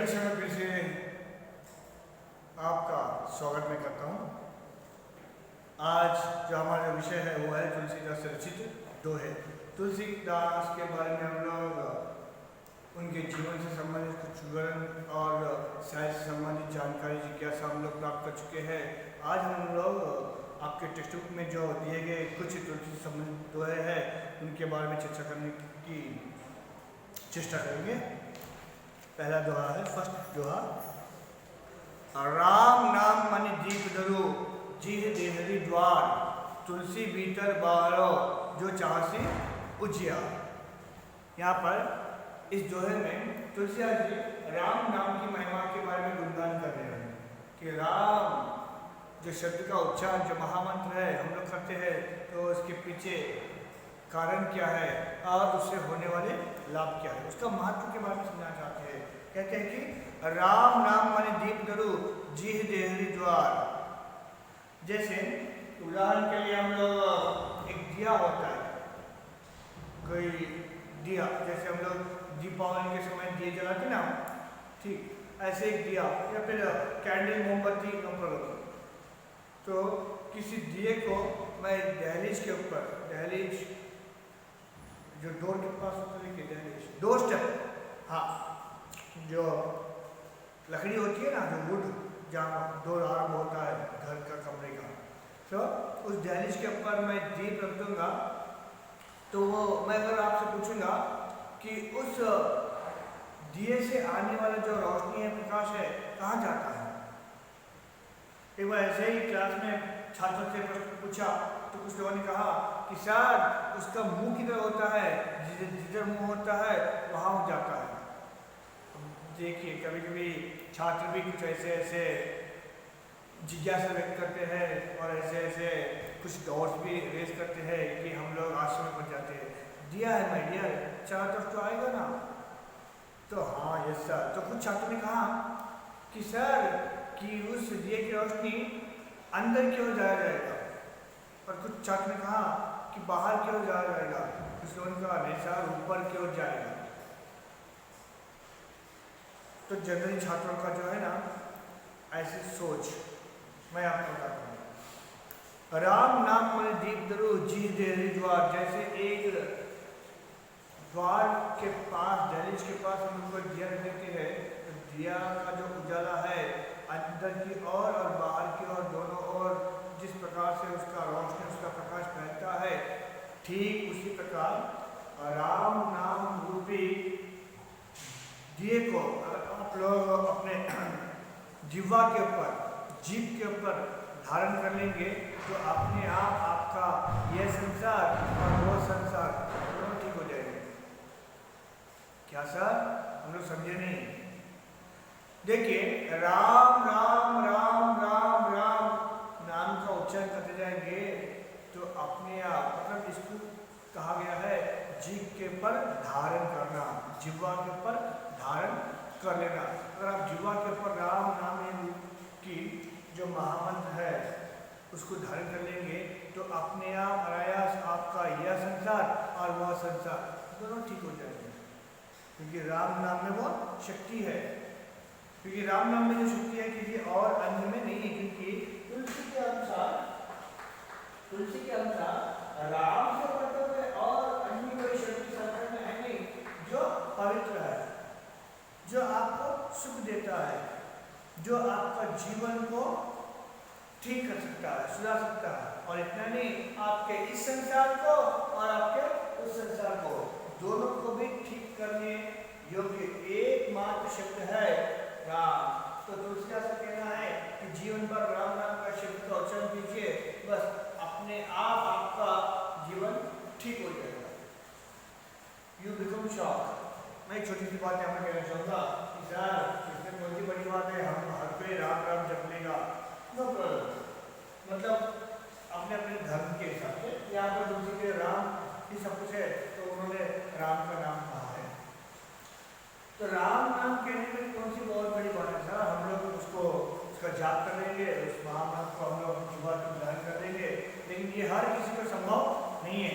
विषय में फिर से आपका स्वागत मैं करता हूँ। आज जो हमारा विषय है वो है तुलसीदास रचित दोहे। तुलसीदास के बारे में हम लोग उनके जीवन से संबंधित कुछ विवरण और साहित्य से संबंधित जानकारी जिज्ञासा हम लोग प्राप्त कर चुके हैं। आज हम लोग आपके टेक्स्ट बुक में जो दिए गए कुछ तुलसी से संबंधित दोहे हैं उनके बारे में चर्चा करने की चेष्टा करेंगे। पहला दोहा है, फर्स्ट दोहा। राम नाम मन दीप धरो जीह देहरी द्वार, तुलसी भीतर बारो जो चाहसी उजिया। यहाँ पर इस दोहे में तुलसीदास जी राम नाम की महिमा के बारे में गुणगान कर रहे हैं कि राम जो शब्द का उच्चारण जो महामंत्र है हम लोग करते हैं तो उसके पीछे कारण क्या है और उससे होने वाले लाभ क्या है, उसका महत्व के बारे में समझना चाहते हैं। कहते हैं कि राम नाम माने दीप धरो जीह देहरी द्वार। जैसे उदाहरण के लिए हम लोग एक दिया होता है, कोई दिया, जैसे हम लोग दीपावली के समय दिए जलाते ना, ठीक ऐसे एक दिया या फिर कैंडल मोमबत्ती ऊपर रखो तो किसी दिए को मैं दहलीज के ऊपर, दहलीज जो डोर के पास होता है कि दहलीज डोर स्टेप, हाँ जो लकड़ी होती है ना, जो वुड जहाँ डोर आरंभ होता है घर का कमरे का, तो उस दहलीज के ऊपर मैं दीप रख दूंगा। तो वो मैं अगर आपसे पूछूंगा कि उस दिए से आने वाला जो रोशनी है, प्रकाश है, कहाँ जाता है। एक बार ऐसे ही क्लास में छात्रों से प्रश्न पूछा तो कुछ लोगों ने कहा कि सर उसका मुंह किधर होता है, जिधर मुंह होता है वहाँ हो जाता है। देखिए कभी कभी छात्र भी कुछ ऐसे जिज्ञासा व्यक्त करते हैं और ऐसे कुछ डाउट्स भी रेज करते हैं कि हम लोग आश्रम में पहुँच जाते हैं, दिया है माय डियर चारों तरफ तो आएगा ना। तो हाँ यस सर। तो कुछ छात्रों ने कहा कि सर कि उस दिए की रोशनी अंदर की ओर जाया जाएगा, और कुछ छात्र ने कहा कि बाहर की ओर जाया जाएगा, कुछ लोगों ने कहा नहीं सर ऊपर की ओर जाएगा। तो जनरली छात्रों का जो है ना ऐसी सोच मैं आपको बताता हूँ। राम नाम मन दीप धरो जीह देहरी द्वार। जैसे एक द्वार के पास, दहलीज के पास हम उनको दिया देते हैं तो दिया का जो उजाला है अंदर की ओर और बाहर की ओर दोनों ओर जिस प्रकार से उसका रोशनी, उसका प्रकाश फैलता है, ठीक उसी प्रकार राम नाम रूपी दिए को अगर आप लोग अपने जिह्वा के ऊपर, जीभ के ऊपर धारण कर लेंगे तो अपने आप आपका यह संसार और वो संसार दोनों ठीक हो जाएंगे। क्या सर हम लोग समझे नहीं? देखिए राम राम राम राम राम नाम का उच्चारण करते जाएंगे तो अपने आप, मतलब इसको कहा गया है जीभ के ऊपर धारण करना, जिह्वा के ऊपर धारण कर लेना। अगर आप जिह्वा के ऊपर राम नाम की जो महामंत्र है उसको धारण कर लेंगे तो अपने आप अनायास आपका यह संसार और वह संसार दोनों ठीक हो जाएंगे, क्योंकि राम नाम में वो शक्ति है। क्योंकि राम नाम में जो शक्ति है किसी और अन्य में नहीं है, क्योंकि तुलसी के अनुसार राम से मतलब है और अन्य कोई शक्ति संसार में है नहीं जो पवित्र है, जो आपको सुख देता है, जो आपका जीवन को ठीक कर सकता है, सुधार सकता है। और इतना नहीं, आपके इस संसार को और आपके उस संसार को दोनों को भी ठीक करने योग्य एकमात्र शब्द है राम। तो तुलसीदास का कहना है कि जीवन पर राम नाम का शब्द का उच्चारण कीजिए, बस अपने आप आपका जीवन ठीक हो जाएगा। You become shock. मैं एक छोटी सी बात यहाँ पर कहना चाहूँगा कि सर इसमें कौन सी बड़ी बात है, हम हर कोई राम राम जप लेगा, नो प्रॉब्लम। मतलब अपने अपने धर्म के हिसाब से यहाँ पर दूसरे के राम ही सब कुछ है तो उन्होंने राम का नाम कहा है। तो राम नाम कहने में कौन सी बहुत बड़ी बात है सर, हम लोग उसका जाप कर लेंगे, उस महामंत्र को हम लोग जीवन में धारण कर देंगे, लेकिन ये हर किसी को संभव नहीं है।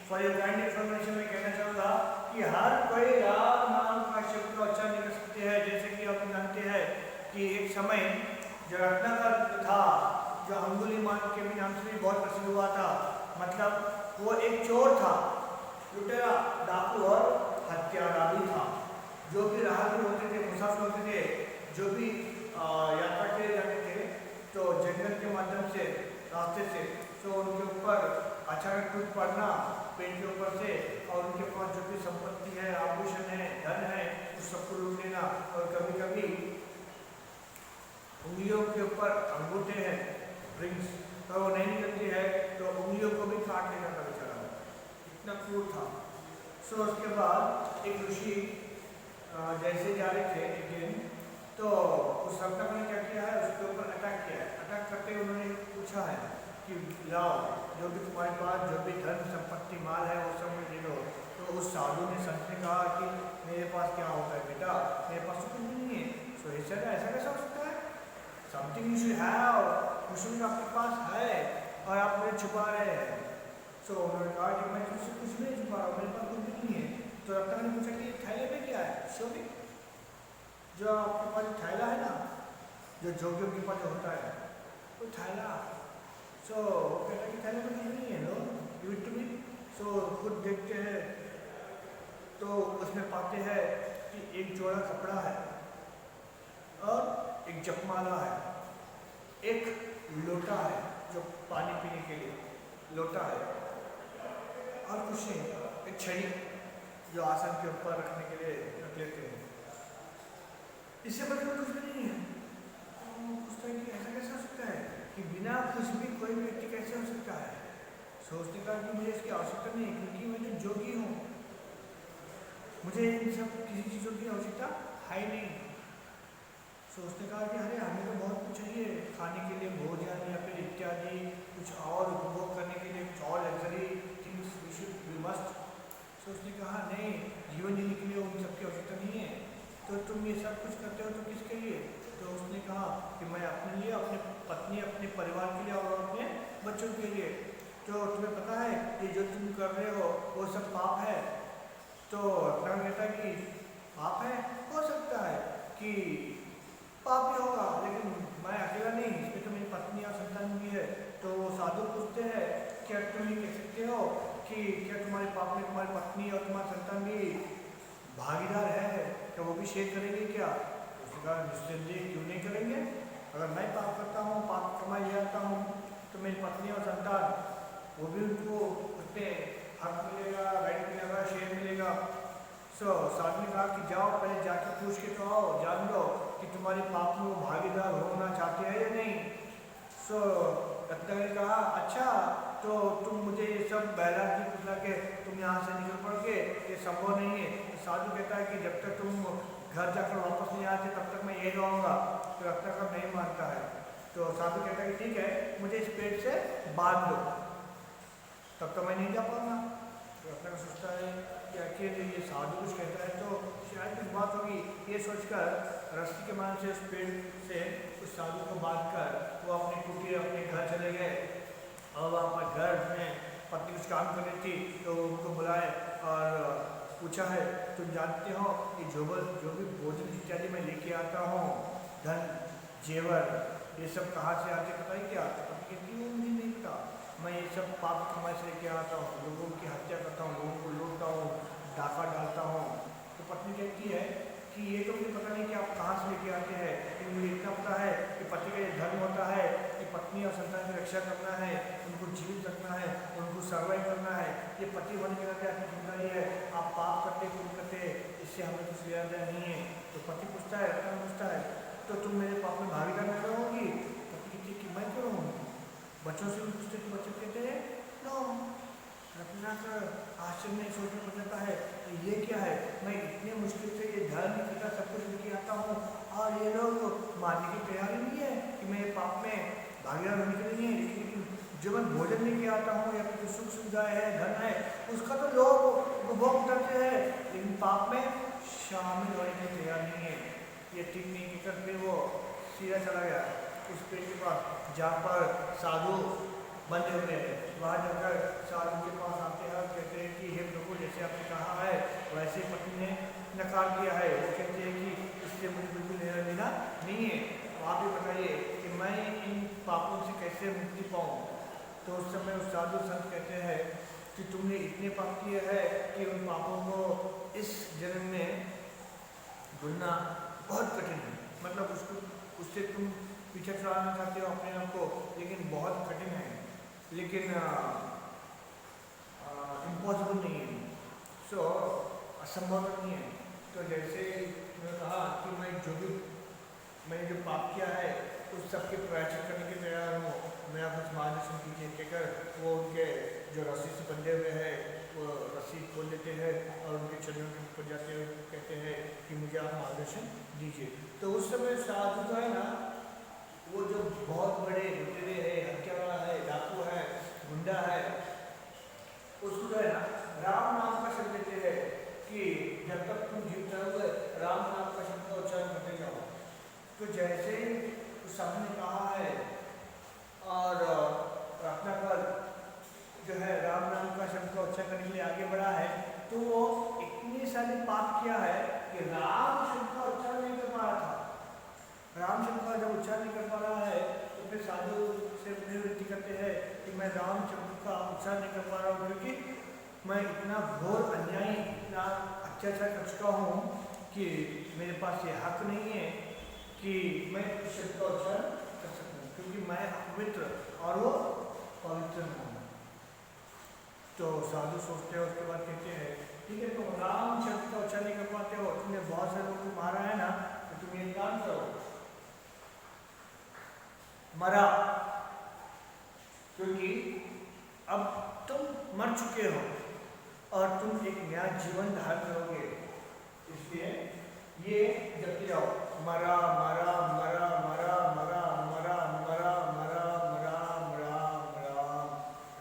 फॉर योर काइंड इन्फॉर्मेशन में कहना चाहूँगा कि हर कोई राम नाम का शब्द का उच्चारण नहीं कर सकते हैं। जैसे कि आप कि एक समय जो रत्नाकर था, जो अंगुलीमाल के भी नाम से भी बहुत प्रसिद्ध हुआ था, मतलब वो एक चोर था, लुटेरा, डाकू और हत्यारा भी था। जो भी राहगीर होते थे, मुसाफिर होते थे, जो भी यात्रा के लिए जाते थे, तो जंगल के माध्यम से, रास्ते से, तो उनके ऊपर अचानक टूट पड़ना पेड़ के ऊपर से, और उनके पास जो भी संपत्ति है, आभूषण है, धन है, उस सबको लूट लेना। और कभी कभी उंगलियों के ऊपर अंगूठे हैं, रिंग्स, तो वो नहीं निकलती है तो उंगलियों को भी काट लेना था बेचारा, इतना क्रूर था। सो उसके बाद एक ऋषि जैसे जा रहे थे एक दिन, तो उस रत्नाकर ने क्या किया है, उसके ऊपर अटैक किया है। अटैक करते हुए उन्होंने पूछा है कि लाओ, जो भी तुम्हारे पास जो भी धन संपत्ति माल है वो सब मुझे दे दो। तो उस साधु ने, संत ने कहा कि मेरे पास क्या होता है बेटा, मेरे पास तो कुछ भी नहीं है। सो ऐसा कैसा हो सकता है, समथिंग यू शुड हैव, कुछ भी आपके पास है और आप मुझे छुपा रहे हैं। सो उन्होंने कहा कि मैं तुझसे कुछ नहीं छुपा रहा हूँ, मेरे पास कुछ भी नहीं है। तो रत्नाकर ने पूछा कि थैले में क्या है, शो भी, जो आपके पास थैला है ना, जो जोगियों के पास होता है वो थैला। सो कहता है कि थैले में कुछ नहीं है, no give it to me. So खुद देखते हैं तो उसमें पाते हैं कि एक जोड़ा कपड़ा है और एक जपमाला है, एक लोटा है जो पानी पीने के लिए लोटा है, और कुछ नहीं, एक छड़ी जो आसन के ऊपर रखने के लिए रख लेते हैं। इससे बढ़कर कुछ भी नहीं है। पूछता है कि ऐसा कैसे हो सकता है कि बिना कुछ भी कोई व्यक्ति कैसे हो सकता है। सोचने का कि मुझे इसकी आवश्यकता नहीं है, क्योंकि मैं तो जोगी हूँ, मुझे इन सब किसी चीज़ों की आवश्यकता है नहीं। सोचने का कि अरे हमें तो बहुत कुछ चाहिए खाने के लिए, भोजन या फिर इत्यादि कुछ और उपभोग करने के लिए, कुछ और लग्जरी थिंग्स वी मस्ट। सोचने कहा नहीं, जीवन जीने के लिए उन सबकी आवश्यकता नहीं है। तो तुम ये सब कुछ करते हो तो किसके लिए। तो उसने कहा कि मैं अपने लिए, अपने पत्नी, अपने परिवार के लिए और अपने बच्चों के लिए। तो तुम्हें पता है ये जो तुम कर रहे हो वो सब पाप है। तो रत्नाकर कहता है कि पाप है, हो सकता है कि पाप भी होगा, लेकिन मैं अकेला नहीं, इसमें तो मेरी पत्नी और संतान भी है। तो वो साधु पूछते हैं क्या तुम ये कह सकते हो कि क्या तुम्हारे पाप में तुम्हारी पत्नी और तुम्हारा संतान भी भागीदार है, क्या वो भी शेयर करेंगे क्या। उसने कहा निश्चिंत, क्यों नहीं करेंगे। अगर मैं पाप करता हूँ, पाप कमाई ले आता हूँ, तो मेरी पत्नी और संतान वो भी उनको उतने हक मिलेगा, राइट मिलेगा, शेयर मिलेगा। सो साधु ने कहा कि जाओ पहले जाके पूछ के तो आओ, जान लो कि तुम्हारे पाप में वो भागीदार होना चाहते हैं या नहीं। सो रत्नाकर ने कहा अच्छा, तो तुम मुझे ये सब बहला के पुतला के तुम यहाँ से निकल पड़ोगे, ये संभव नहीं है। तो साधु कहता है कि जब तक तुम घर जाकर वापस नहीं आते तब तक मैं यही रहूँगा। तो रत्नाकर नहीं मानता है। तो साधु कहता है कि ठीक है, मुझे इस पेट से बांध दो, तब तो मैं नहीं जा पाऊँगा। तो रत्नाकर सोचता है कि आखिर ये साधु कुछ कहता है तो शायद कुछ बात होगी। ये सोचकर रस्सी के मान से उस पेड़ से उस साधु को बांधकर वो अपने कुटीर, अपने घर चले गए। और वहाँ पर घर में पत्नी कुछ काम कर रही थी, तो उनको बुलाए और पूछा है तुम जानते हो कि जो भी भोजन इत्यादि मैं लेके आता हूँ, धन जेवर, ये सब कहाँ से आते पता है क्या। पत्नी कहती है मुझे नहीं पता, मैं ये सब पाप कमाई से लेके आता हूँ, लोगों की हत्या करता हूँ, लोगों को लूटता हूँ, डाका डालता हूँ। तो पत्नी कहती है कि ये तो मुझे पता नहीं कि आप कहाँ से लेके आते हैं, लेकिन मुझे इतना पता है कि पति का ये धर्म होता है कि पत्नी और संतान की रक्षा करना है, उनको जीवित रखना है, उनको सर्वाइव करना है। ये पति होने के नाते आपकी जिम्मेदारी है। आप पाप करते पुण्य करते, इससे हमें कुछ लेना देना नहीं है। तो पति पूछता है, रत्नाकर पूछता है तो तुम मेरे पाप में भागीदार नहीं रहोगी। पति कहती है कि मैं क्यों रहूँगी। बच्चों से भी पूछते कि बच्चे कहते हैं नो। रत्नाकर आश्चर्य में सोचने पड़ जाता है ये क्या है, मैं इतने मुश्किल से ये धर्म पिता सब कुछ लेके आता हूँ और ये लोग मानने की तैयारी नहीं है कि मेरे पाप में भागीदार होने के लिए। लेकिन जो मैं भोजन लेके आता हूँ या फिर सुख सुविधाएँ है, धन है, उसका तो लोग उपभोग करते हैं, लेकिन पाप में शामिल होने की तैयार नहीं है। ये ठीक नहीं कर फिर वो सीधा चला गया उस पेड़ के पास जहाँ पर साधु बंधे हुए हैं। वहाँ जाकर साधु के पास आते हैं और कहते हैं कि हे प्रभु, जैसे आपने कहा है वैसे पत्नी ने नकार दिया है। वो कहते हैं कि इससे मुझे बिल्कुल लेना देना नहीं है। आप ही बताइए कि मैं इन पापों से कैसे मुक्ति पाऊँ। तो उस समय उस साधु संत कहते हैं कि तुमने इतने पाप किए हैं कि उन पापों को इस जन्म में धुलना बहुत कठिन है। मतलब उससे तुम पीछे छुड़ाना चाहते हो अपने आप को, लेकिन बहुत कठिन है, लेकिन इम्पॉसिबल नहीं है, सो असंभव नहीं है। तो जैसे मैंने कहा कि मैंने जो पाप किया है उस सबके प्रायश्चित करने के तैयार हूँ, मेरा कुछ मार्गदर्शन कीजिए। कहकर वो उनके जो रस्सी से बंधे हुए हैं वो रस्सी खोल लेते हैं और उनके चरणों के ऊपर जाते हुए कहते हैं कि मुझे आप मार्गदर्शन दीजिए। तो उस समय साधु जो है ना, वो जो बहुत बड़े लुटेरे है, हत्यारा है, डाकू है, गुंडा है, उसको जो है ना राम नाम का शब्द देते हैं कि जब तक तुम जीवित रहोगे राम नाम का शब्द का उच्चारण करते जाओ। तो जैसे ही उस साधु ने कहा है और प्रार्थना कर जो है राम नाम का शब्द का उच्चारण करने के लिए आगे बढ़ा है, तो वो इतने सारे पाप किया है कि राम शब्द का उच्चारण नहीं कर पा रहा था। राम शब्द का जब उच्चारण नहीं कर पा रहा है तो फिर साधु से विनती करते हैं कि मैं राम शब्द का उच्चारण नहीं कर पा रहा हूँ, क्योंकि मैं इतना घोर अन्याय, इतना अत्याचार कर चुका हूँ कि मेरे पास ये हक नहीं है कि मैं इस शब्द का उच्चारण कर सकूँ, क्योंकि मैं अपवित्र और वो पवित्र हूँ। तो साधु सोचते हैं, उसके बाद कहते हैं ठीक है, तुम राम शब्द का उच्चारण नहीं कर पाते हो, तुमने बहुत सारे लोगों को मारा है ना, तो तुम ये काम करो, मरा, क्योंकि अब तुम मर चुके हो और तुम एक नया जीवन धारण करोगे, इसलिए ये जपते जाओ, मरा मरा मरा मरा मरा मरा मरा मरा मरा राम राम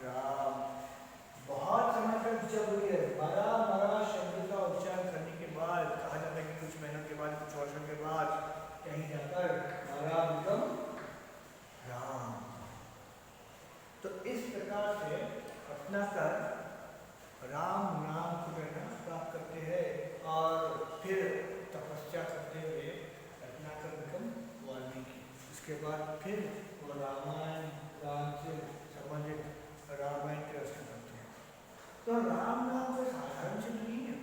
राम। बहुत समय तक जब ये मरा मरा शब्द का उच्चारण करने के बाद कहा जाता है कि कुछ महीनों के बाद, कुछ वर्षों के बाद कहीं जाकर मरा बिकम राम। तो इस प्रकार से अपना कर राम नाम को प्राप्त करते हैं और फिर तपस्या करते हुए रत्ना कर बिकम वाल्मीकि। उसके बाद फिर वो रामायण, राम से संबंधित रामायण की रचना करते हैं। तो राम नाम कोई साधारण शब्द नहीं है,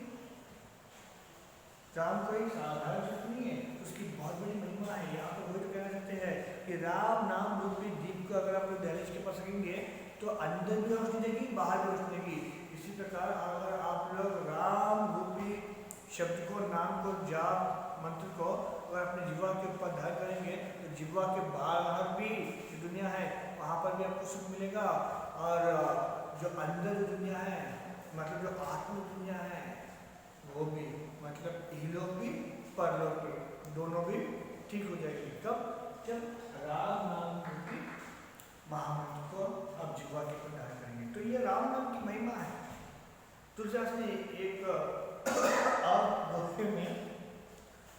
राम कोई साधारण शब्द नहीं है, उसकी बहुत बड़ी महिमा है। यहाँ पर वो तो कहना चाहते हैं कि राम नाम रूपी दीप को अगर आप लोग दहलीज के पास रखेंगे तो अंदर भी रोशनी देगी, बाहर भी रोशनी देगी। इसी प्रकार अगर आप लोग राम रूपी शब्द को, नाम को, जाप मंत्र को अगर अपने जीवा के ऊपर धारण करेंगे तो जीवा के बाहर भी जो दुनिया है वहाँ पर भी आपको सुख मिलेगा, और जो अंदर जो दुनिया है, मतलब जो आत्म दुनिया है, वो भी, मतलब इहलोक भी परलोक भी, दोनों भी ठीक हो जाएगी। कब? जब राम नाम रूपी महामंत्र को आप जीवा के ऊपर धारण करेंगे। तो ये राम नाम की महिमा है। तुलसीदास ने एक और दोहे में,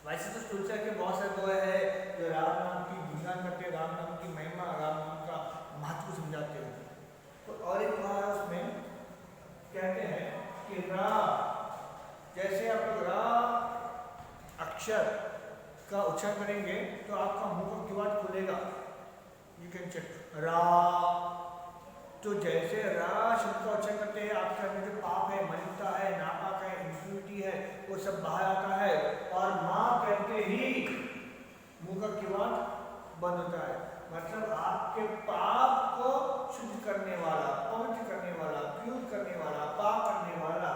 वैसे तो तुलसीदास के बहुत सारे दोहे हैं जो राम नाम की गुणगान करते हैं, राम नाम की महिमा, राम नाम का महत्व को समझाते हैं। तो और एक बार उसमें कहते हैं कि रा, जैसे आप लोग रा अक्षर का उच्चारण करेंगे तो आपका मुंह का किवाड़ खुलेगा, यू कैन चेक रा। तो जैसे रा शब्द का उच्चारण करते हैं आपके अंदर जो पाप है, मलिनता है, नापाक है, इम्प्यूरिटी है, वो सब बाहर आता है, और माँ कहते ही मुंह का किवाड़ बंद होता है। मतलब आपके पाप को शुद्ध करने वाला, पवित्र करने वाला, प्यूर करने वाला, पाप करने वाला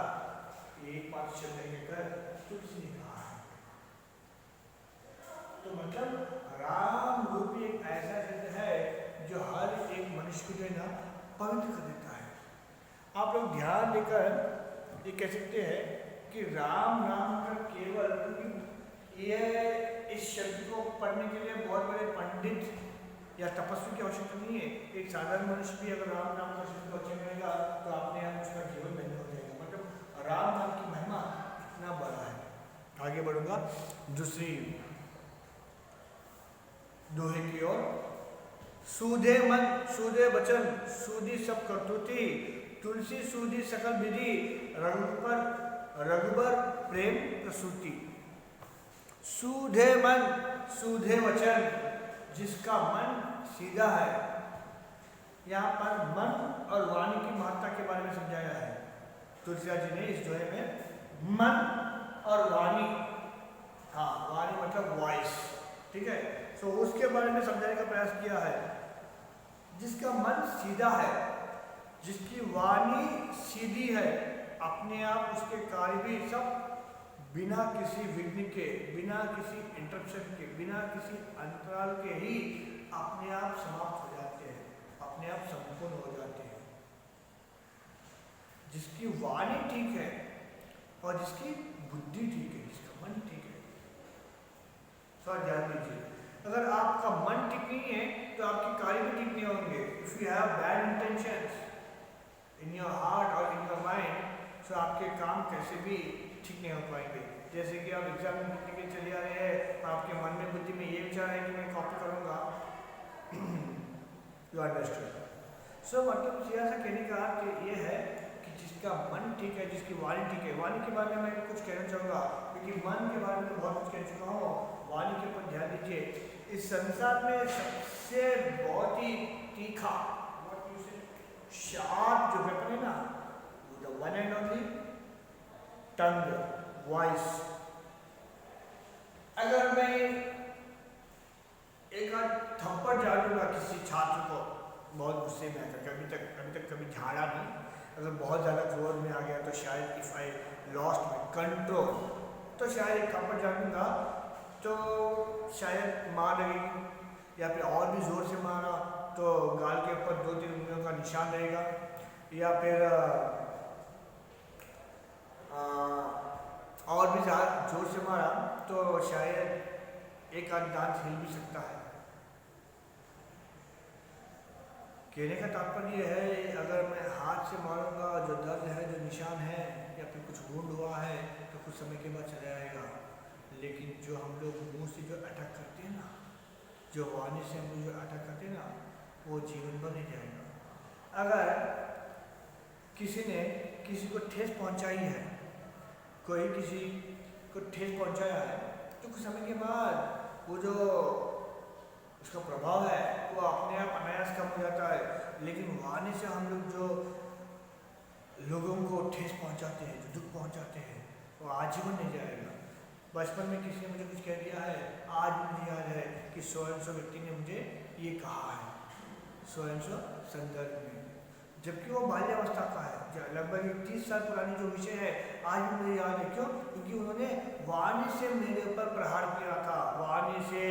एकमात्र शब्द लेकर तुलसी ने कहा है। तो मतलब राम रूपी एक ऐसा शब्द है जो हर एक मनुष्य को जो है ना पवित्र कर देता है। आप लोग ध्यान देकर ये कह सकते हैं कि राम नाम का केवल, क्योंकि यह इस शब्द को पढ़ने के लिए बहुत बड़े पंडित या तपस्वी की आवश्यकता नहीं है। एक साधारण मनुष्य भी अगर राम नाम का शब्द को उच्चारण करेगा तो अपने आप उसका जीवन धन्य हो जाएगा। मतलब राम नाम की महिमा इतना बड़ा है। आगे बढ़ूंगा दूसरी दोहे की ओर। सूधे मन सूधे वचन सूधी सब करतुति, तुलसी सूधी सकल विधि, रघुबर प्रेम प्रसूति। सूधे मन सूधे वचन, जिसका मन सीधा है। यहाँ पर मन और वाणी की महत्ता के बारे में समझाया है तुलसीदास जी ने इस दोहे में। मन और वाणी, हाँ वाणी मतलब वॉइस, ठीक है। सो उसके बारे में समझाने का प्रयास किया है। जिसका मन सीधा है, जिसकी वाणी सीधी है, अपने आप उसके कार्य भी सब बिना किसी विघ्न के, बिना किसी इंटरप्शन के, बिना किसी अंतराल के ही अपने आप समाप्त हो जाते हैं, अपने आप संपूर्ण हो जाते हैं। जिसकी वाणी ठीक है और जिसकी बुद्धि ठीक है, जिसका मन ठीक है। थोड़ा ध्यान दीजिए, अगर आपका मन ठीक नहीं है तो आपके कार्य भी ठीक नहीं होंगे। If you have bad intentions in your heart और इन योर माइंड, तो आपके काम कैसे भी ठीक नहीं हो पाएंगे। जैसे कि आप एग्जाम में लिखने के चले आ रहे हैं, आपके मन में बुद्धि में ये विचार है कि मैं कॉपी करूँगा, यू अंडरस्टैंड। सो मतलब सीधा सा कहने का अर्थ ये है कि जिसका मन ठीक है, जिसकी वाणी ठीक है। वाणी के बारे में मैं कुछ कहना चाहूँगा, क्योंकि मन के बारे में बहुत कुछ कह चुका हूँ, वाणी के ऊपर ध्यान दीजिए। इस संसार में सबसे बहुत ही तीखा शार्प जो वेपन है ना, the one and only tongue, voice. अगर मैं एक आध थप्पड़ झाड़ दूंगा किसी छात्र को, बहुत गुस्से में आकर, अभी तक कभी झाड़ा नहीं, अगर बहुत ज़्यादा क्रोध में आ गया तो शायद if I lost my control, तो शायद एक थप्पड़ झाड़ दूंगा तो शायद मार लगेगी, या फिर और भी ज़ोर से मारा तो गाल के ऊपर 2-3 उंगलियों का निशान रहेगा, या फिर और भी ज़्यादा जोर से मारा तो शायद एक आध दांत हिल भी सकता है। कहने का तात्पर्य यह है, अगर मैं हाथ से मारूंगा, जो दर्द है, जो निशान है, या फिर कुछ वुंड हुआ है तो कुछ समय के बाद चला जाएगा। लेकिन जो हम लोग मुंह से जो अटैक करते हैं ना, जो वाणी से हम लोग जो अटैक करते हैं ना, वो जीवन भर नहीं जाएगा। अगर किसी ने किसी को ठेस पहुंचाई है, कोई किसी को ठेस पहुंचाया है, तो कुछ समय के बाद वो जो उसका प्रभाव है वो अपने आप अनायास कम हो जाता है। लेकिन वाणी से हम लोग जो लोगों को ठेस पहुंचाते हैं, जो दुख पहुंचाते हैं, वो आजीवन नहीं जाएगा। बचपन में किसी ने मुझे कुछ कह दिया है, आज मुझे याद है कि सो एंड सो व्यक्ति ने मुझे ये कहा है, सो एंड सो संदर्भ में, जबकि वो बाल्यावस्था का है, लगभग 30 साल पुरानी जो विषय है, आज भी मुझे याद है। क्यों? क्योंकि उन्होंने वाणी से मेरे ऊपर प्रहार किया था, वाणी से।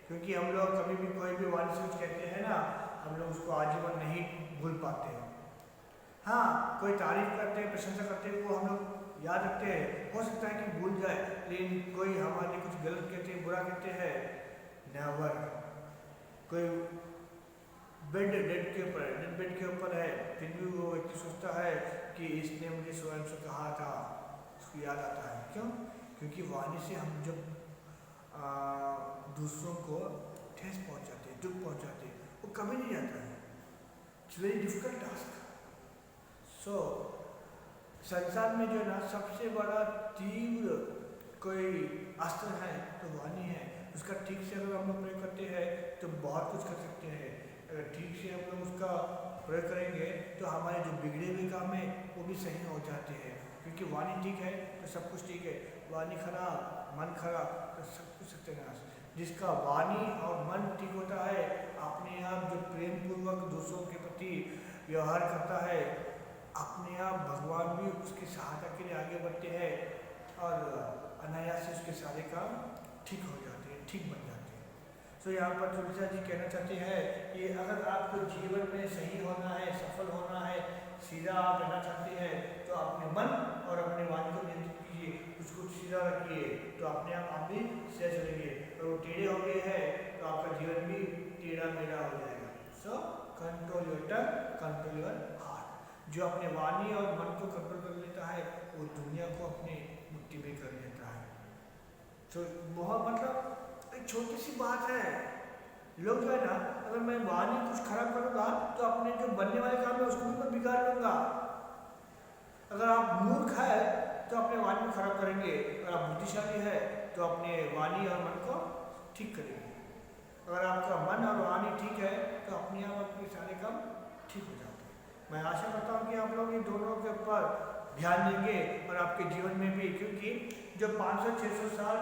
क्योंकि हम लोग कभी भी कोई भी वाणी से कुछ कहते हैं ना, हम लोग उसको आजीवन नहीं भूल पाते हैं। हाँ, कोई तारीफ करते हैं, प्रशंसा करते हैं, वो हम लोग याद रखते हैं। हो सकता है कि भूल जाए, लेकिन कोई हमारे कुछ गलत कहते हैं, बुरा कहते हैं, नेवर। कोई डेड बेड के ऊपर है, फिर भी वो व्यक्ति सोचता है कि इसने मुझे स्वयं से कहा था, उसको याद आता है। क्यों? क्योंकि वाणी से हम जब दूसरों को ठेस पहुंचाते हैं, दुख पहुंचाते हैं, वो कभी नहीं जाता है। It's very difficult task. So संसार में जो है ना, सबसे बड़ा तीव्र कोई अस्त्र है तो वाणी है। उसका ठीक से अगर हम लोग प्रयोग करते हैं तो बहुत कुछ कर सकते हैं। अगर ठीक से हम लोग उसका प्रयोग करेंगे तो हमारे जो बिगड़े हुए काम है वो भी सही हो जाते हैं। क्योंकि वाणी ठीक है तो सब कुछ ठीक है, वाणी खराब, मन खराब तो सब कुछ सत्यानाश। जिसका वाणी और मन ठीक होता है, अपने आप जो प्रेम पूर्वक दूसरों के प्रति व्यवहार करता है, अपने आप भगवान भी उसकी सहायता के लिए आगे बढ़ते हैं और अनायास से उसके सारे काम ठीक हो जाते हैं, ठीक बन जाते हैं। सो यहाँ पर तुलसीदास जी कहना चाहते हैं कि अगर आपको जीवन में सही होना है, सफल होना है, सीधा आप रहना चाहते हैं तो अपने मन और अपने वाणी को नियंत्रित कीजिए, उसको सीधा रखिए, तो अपने आप भी सह चलेंगे। और वो टेढ़े हो गए हैं तो आपका जीवन भी टेढ़ा मेढ़ा हो जाएगा। So control your tongue, control your heart. जो अपने वाणी और मन को कंट्रोल कर लेता है वो दुनिया को अपने मुट्ठी में कर लेता है। तो बहुत मतलब एक छोटी सी बात है। लोग जो है ना, अगर मैं वाणी कुछ खराब करूँगा तो अपने जो बनने वाले काम है उसको भी मैं बिगाड़ लूँगा। अगर आप मूर्ख है तो अपने वाणी को खराब करेंगे, अगर आप बुद्धिशाली है तो अपने वाणी और मन को ठीक करेंगे। अगर आपका मन और वाणी ठीक है तो अपने आप आपके सारे काम ठीक हो जाते हैं। मैं आशा करता हूँ कि आप लोग इन दोनों के ऊपर ध्यान देंगे और आपके जीवन में भी, क्योंकि जो 500-600 साल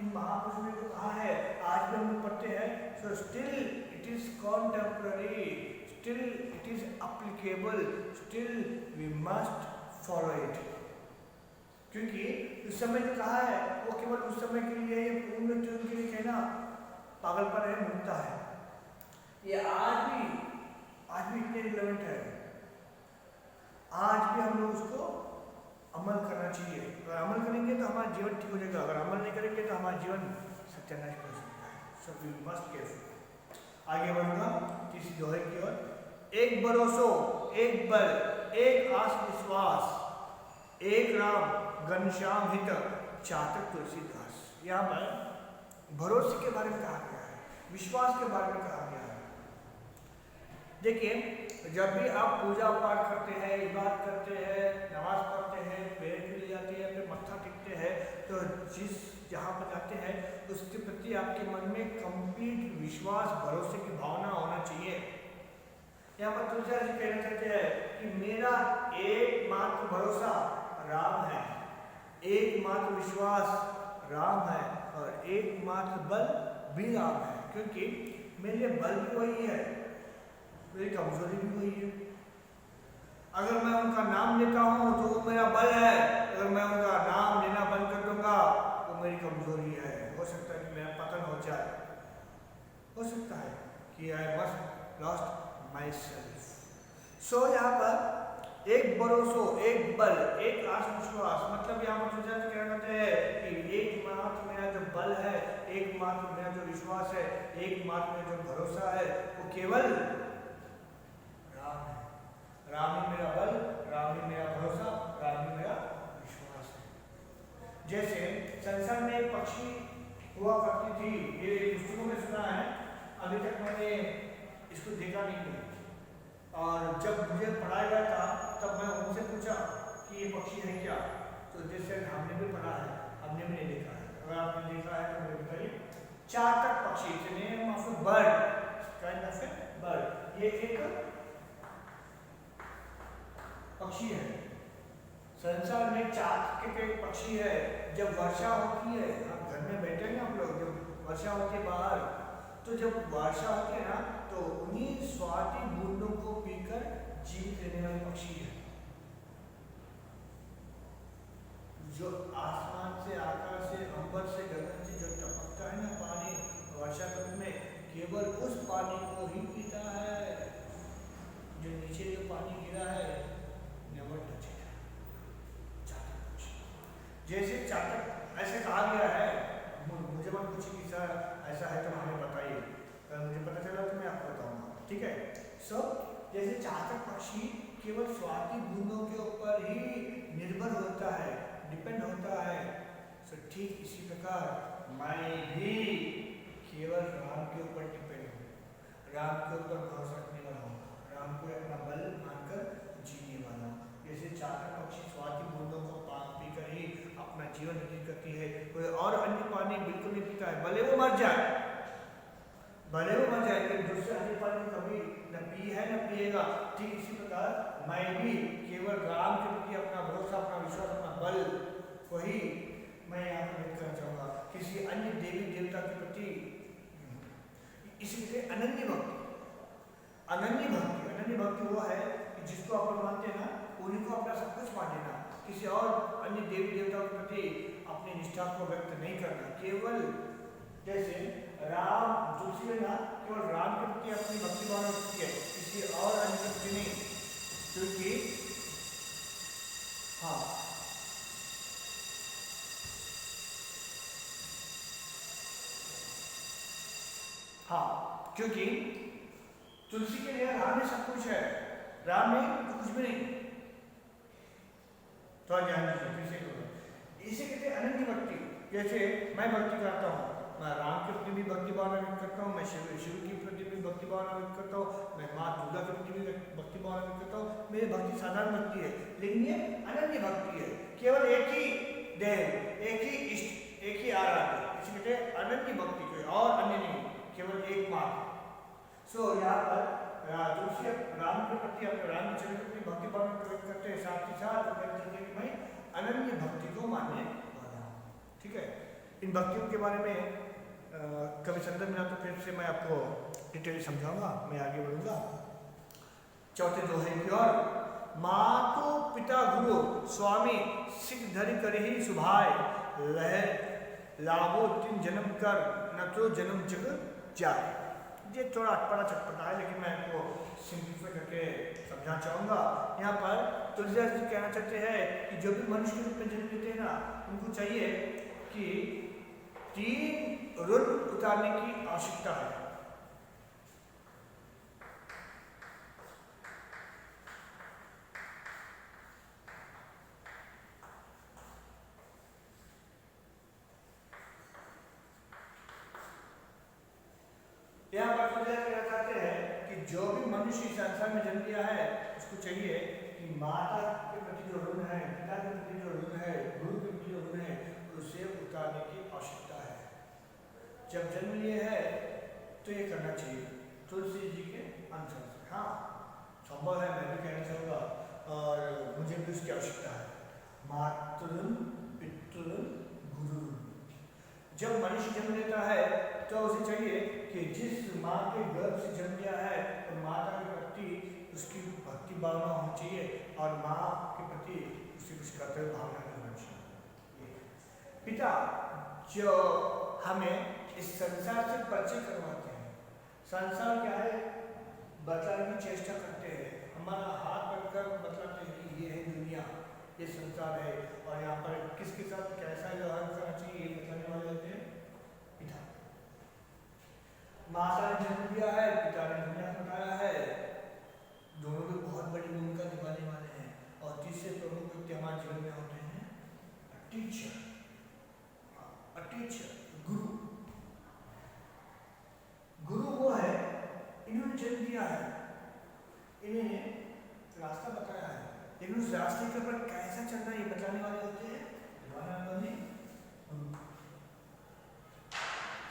इन महापुरुषों ने जो कहा है आज भी हम लोग पढ़ते हैं, so still it is contemporary, still it is applicable, still we must follow it. क्योंकि उस समय जो कहा है वो केवल उस समय के लिए, पूर्ण जीवन के लिए कहना पागलपन है, मूर्खता है। ये आज भी इतने रिलेवेंट है। आज भी हम लोग उसको अमल करना चाहिए। अगर अमल करेंगे तो हमारा जीवन ठीक हो जाएगा, अगर अमल नहीं करेंगे तो हमारा जीवन सत्यानाश हो सकता है। So we must careful. आगे बढ़ूंगा तीसरी दोहे की ओर। एक भरोसो, एक बल, एक आस विश्वास, एक राम घनश्याम हित, चातक तुलसीदास। यहाँ पर भरोसे के बारे में कहा गया है, विश्वास के बारे में कहा गया है। देखिए, जब भी आप पूजा पाठ करते हैं, इबादत करते हैं, नमाज पढ़ते हैं, पैर के लिए जाते हैं, फिर मत्था टेकते हैं, तो जिस जहाँ पर जाते हैं उसके प्रति आपके मन में कंप्लीट विश्वास, भरोसे की भावना होना चाहिए। यहाँ पर तुलसीदास जी कहना चाहते हैं कि मेरा एकमात्र भरोसा राम है, एकमात्र विश्वास राम है और एकमात्र बल भी राम है। क्योंकि मेरे लिए बल भी वही है, मेरी कमजोरी भी वही है। अगर मैं उनका नाम लेता हूँ तो वो मेरा बल है, अगर मैं उनका नाम लेना बंद कर दूंगा तो मेरी कमजोरी है। हो सकता है कि मेरा पतन हो जाए, हो सकता है कि I must lost myself. So यहाँ पर एक भरोसो, एक बल, एक आत्मविश्वास, मतलब यहाँ पर तुलसीदास कहना चाहते हैं कि एकमात्र मेरा जो बल है, एकमात्र मेरा जो विश्वास है, एकमात्र मेरा जो भरोसा है वो केवल राम है। राम ही मेरा बल, राम ही मेरा भरोसा, राम ही मेरा विश्वास है। जैसे संसार में एक पक्षी हुआ करती थी, ये पुस्तकों में सुना है, अभी तक मैंने इसको देखा नहीं है। और जब मुझे पढ़ाया गया था तब मैं उनसे पूछा कि ये पक्षी है क्या, तो जैसे हमने भी पढ़ा है, हमने भी नहीं देखा है। अगर आपने देखा है तो मुझे बताइए। चातक पक्षी, name of a bird, kind of A bird, ये एक पक्षी है। संसार में चातक के एक पक्षी है। जब वर्षा होती है, आप घर में बैठे हैं आप लोग, जब वर्षा होती है बाहर, तो जब वर्षा होती है ना तो उन्हीं स्वाति बूंदों को पीकर जीवित रहने वाले पक्षी है। जो आसमान से, आकाश से, अंबर से, गगन से जो टपकता है ना पानी वर्षा ऋतु में, केवल उस पानी को ही पीता है। जो नीचे जो पानी गिरा है नेवर टच इट। चातक पक्षी जैसे चातक, ऐसे कहा गया है, मुझे मत पूछिए कि सर ऐसा है तो हमें बताइए, मुझे पता चला तो मैं आपको बताऊंगा, ठीक है। सो जैसे चातक पक्षी केवल स्वाति बूंदों के ऊपर ही निर्भर होता है, डिपेंड होता है, सो ठीक इसी प्रकार मैं भी केवल राम के ऊपर डिपेंड हूँ, राम के ऊपर भरोसा रखने वाला हूँ, राम को अपना बल मानकर जीने वाला हूँ। जैसे चातक पक्षी स्वाति बूंदों को पीकर ही अपना जीवन व्यतीत करती है, कोई और अन्य पानी बिल्कुल नहीं पीता है, भले वो मर जाए, भले वो मर जाए, लेकिन दूसरे अन्य पानी कभी न पी है न पिएगा। ठीक इसी प्रकार मैं भी केवल राम के प्रति अपना भरोसा, अपना विश्वास, अपना बल, वही मैं यहाँ पर व्यक्त करना चाहूँगा। किसी अन्य देवी देवता के प्रति, इसलिए अनन्य भक्ति, अनन्य भक्ति, अनन्य भक्ति वो है कि जिसको आप मानते हैं ना उन्हीं को अपना सब कुछ मान लेना, किसी और अन्य देवी देवताओं के प्रति अपनी निष्ठा को व्यक्त नहीं करना। केवल जैसे राम, तुलसी में ना केवल राम के प्रति अपनी भक्ति भावना रखती है, किसी और अन्य के प्रति नहीं। क्योंकि क्योंकि तुलसी के लिए राम में सब कुछ है, राम में तो कुछ भी नहीं। तो ध्यान दीजिए, इसे कहते हैं अनन्य भक्ति। जैसे मैं भक्ति करता हूँ, मैं राम के प्रति भी भक्ति भावना व्यक्त करता हूँ, मैं शिव के प्रति भी भक्ति भावना व्यक्त करता हूँ, मैं माँ दुर्गा के प्रति भी भक्ति भावना व्यक्त करता हूँ। मेरी भक्ति साधारण भक्ति है, लेकिन ये अनन्य भक्ति है। केवल एक ही देव, एक ही इष्ट, एक ही आराध्य, इसे कहते हैं अनन्य भक्ति, कोई और अन्य नहीं, केवल एक माता। सो यहाँ पर तुलसी राम के प्रति अपने राम के चरित्र की भक्ति भावना प्रकट करते हैं, साथ ही साथ कहते हैं कि मैं अनन्य भक्ति को मानने वाला हूँ। ठीक है, इन भक्तियों के बारे में कभी संदर्भ मिला तो फिर से मैं आपको डिटेल समझाऊंगा। मैं आगे बढ़ूंगा चौथे दोहे की ओर। मातो पिता गुरु स्वामी सिख धरि करहि सुभाय, लह लाभो तीन जन्म कर न तो जन्म जग जाए। ये थोड़ा अटपटा चटपटा है, लेकिन मैं आपको सिंपलीफाई करके समझना चाहूँगा। यहाँ पर तुलसीदास जी कहना चाहते हैं कि जो भी मनुष्य के रूप में जन्म लेते हैं ना, उनको चाहिए कि 3 ऋण उतारने की आवश्यकता है। यहाँ पर तुलसीदास कहना चाहते हैं कि जो भी मनुष्य संसार में जन्म लिया है, उसको चाहिए कि माता के प्रति जो ऋण है, पिता के प्रति जो ऋण है, गुरु के प्रति जो ऋण है, उसे उतारने की आवश्यकता है। जब जन्म लिए है तो ये करना चाहिए तुलसी जी के अनुसार से। हाँ, संभव है, मैं भी कहना चाहूँगा और मुझे भी उसकी आवश्यकता है। मातृ पितृ गुरु। जब मनुष्य जन्म लेता है तो उसे चाहिए कि जिस माँ के गर्भ से जन्म लिया है तो माता के प्रति उसकी भक्ति भावना होनी चाहिए और माँ के प्रति उसकी कुछ कर्तव्य भावना नहीं होनी चाहिए। पिता जो हमें इस संसार से परिचय करवाते हैं, संसार क्या है बतलाने की चेष्टा करते हैं, हमारा हाथ पकड़कर बतलाते हैं कि ये है दुनिया, ये संसार है और यहाँ पर किसके साथ कैसा व्यवहार करना चाहिए, ये बताने वाले होते हैं पिता। माता ने जन्म दिया है, पिता ने दुनिया को बताया है, दोनों भी बहुत बड़ी भूमिका निभाने वाले हैं। और तीसरे प्रमुख व्यक्ति हमारे जीवन में होते हैं टीचर, गुरु। गुरु वो है, इन्होंने जन्म दिया है, इन्हें रास्ता बताया है, लेकिन उस रास्ते के ऊपर कैसा चलना ये बताने वाले होते हैं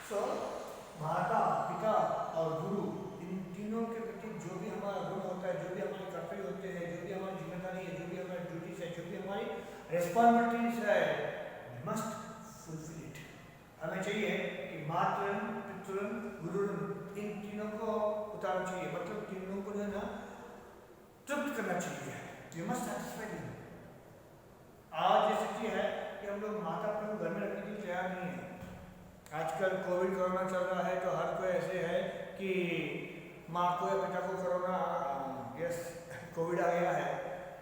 सो माता पिता और गुरु, इन तीनों के प्रति जो भी हमारा गुण होता है, जो भी हमारे कर्तव्य होते हैं, जो भी हमारी जिम्मेदारी है, जो भी हमारी ड्यूटीज है, जो भी हमारी रिस्पॉन्सिबिलिटीज है, मस्ट फुलफिल इट। हमें चाहिए कि मातृ पितृ गुरु इन तीनों को उतारना चाहिए, मतलब तीनों को जो है ना तृप्त करना चाहिए। You must satisfy them. आज ये स्थिति है कि हम लोग माता पिता को घर में रखने के लिए तैयार नहीं है। आजकल कोविड कोरोना चल रहा है तो हर कोई ऐसे है कि माँ को या पिता को कोरोना यस कोविड आ गया है,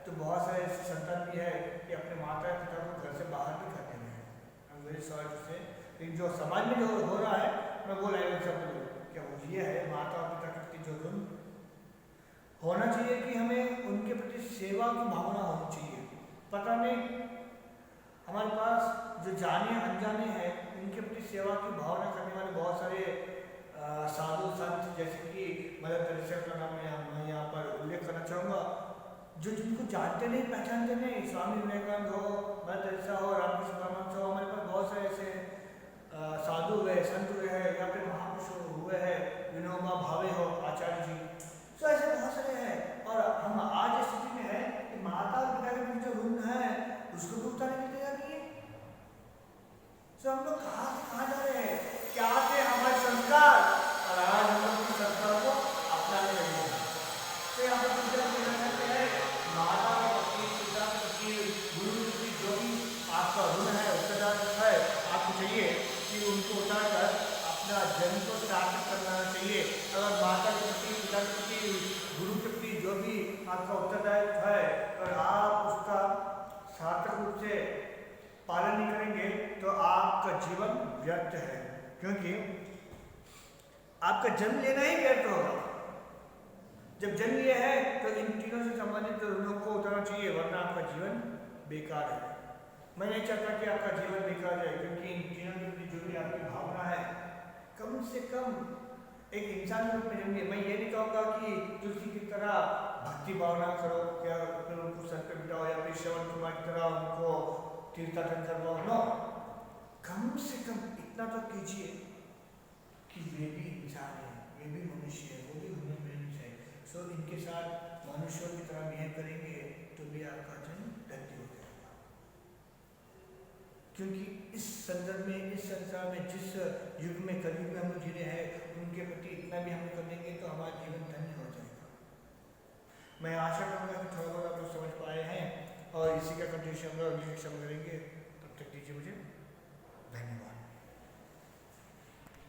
तो बहुत सारे ऐसे संतान भी है कि अपने माता या पिता को घर से बाहर भी खाते हैं। I am very sorry to say, लेकिन जो समाज में जो हो रहा है मैं वो लाइव सब क्या वो ये है, माता और पिता के प्रति जो ऋण होना चाहिए कि हमें उनके प्रति सेवा की भावना होनी चाहिए। पता नहीं हमारे पास जो जाने अनजाने हैं उनके प्रति सेवा की भावना करने वाले बहुत सारे साधु संत, जैसे कि मदर तेरेसा का नाम मैं यहाँ पर उल्लेख करना चाहूँगा, जो जिनको जानते नहीं पहचानते नहीं, स्वामी विवेकानंद हो, मदर तेरेसा हो, रामकृष्ण परमहंस हो, हमारे पास बहुत सारे ऐसे साधु हुए, संत हुए हैं, या फिर महापुरुष हुए हैं, विनोबा भावे हो, आचार्य जी, तो ऐसे बहुत सारे हैं। और हम आज इस स्थिति में है कि माता और पिता के बीच जो ऋण है उसको भी उतारने की तैयार नहीं है। तो हम लोग कहाँ से कहाँ जा रहे हैं, क्या थे हमारे संस्कार और आज हम लोग उस संस्कार को अपनाने लगे हैं। तो यहाँ पर कहना चाहते हैं माता के प्रति, पिता के प्रति, गुरु के प्रति जो भी आपका ऋण है, उत्तरदायित्व है, आपको चाहिए कि उनको उतार कर अपना जन्म को सार्थक करना चाहिए। अगर माता के प्रति, पिता के प्रति, गुरु के प्रति जो भी आपका उत्तरदायित्व है और आप उसका सार्थक रूप से पालन नहीं करेंगे तो आपका जीवन व्यर्थ है, क्योंकि आपका जन्म लेना ही व्यर्थ होगा। जब जन्म लिया है तो इन तीनों से संबंधित ऋणों को उतारना चाहिए, वरना आपका जीवन बेकार है। मैं नहीं चाहता कि आपका जीवन बेकार जाए, क्योंकि इन तीनों के प्रति जो भी आपकी भावना है, कम से कम एक इंसान के रूप में जन्मिए। मैं ये नहीं कहूँगा कि तुलसी की तरह भक्ति भावना करो, क्या फिर उनको सर पे बिठाओ, या फिर श्रवण कुमार की तरह उनको तीर्थाटन करवाओ, नो। कम से कम इतना तो कीजिए कि वे भी इंसान है, ये भी मनुष्य है, वो भी ह्यूमन बीइंग्स है। सो इनके साथ मनुष्यों की तरह बिहेव करेंगे तो भी आपका जन्म धन्य हो जाएगा। क्योंकि इस संदर्भ में, इस संसार में, जिस युग में, कलयुग में हम जी रहे हैं, उनके प्रति इतना भी हम करेंगे तो हमारा जीवन धन्य हो जाएगा। मैं आशा करूँगा कि थोड़ा बहुत आप लोग समझ पाए हैं और इसी का कंटिन्यूशन हम लोग अगली कक्षा में करेंगे। तब तक दीजिए मुझे धन्यवाद।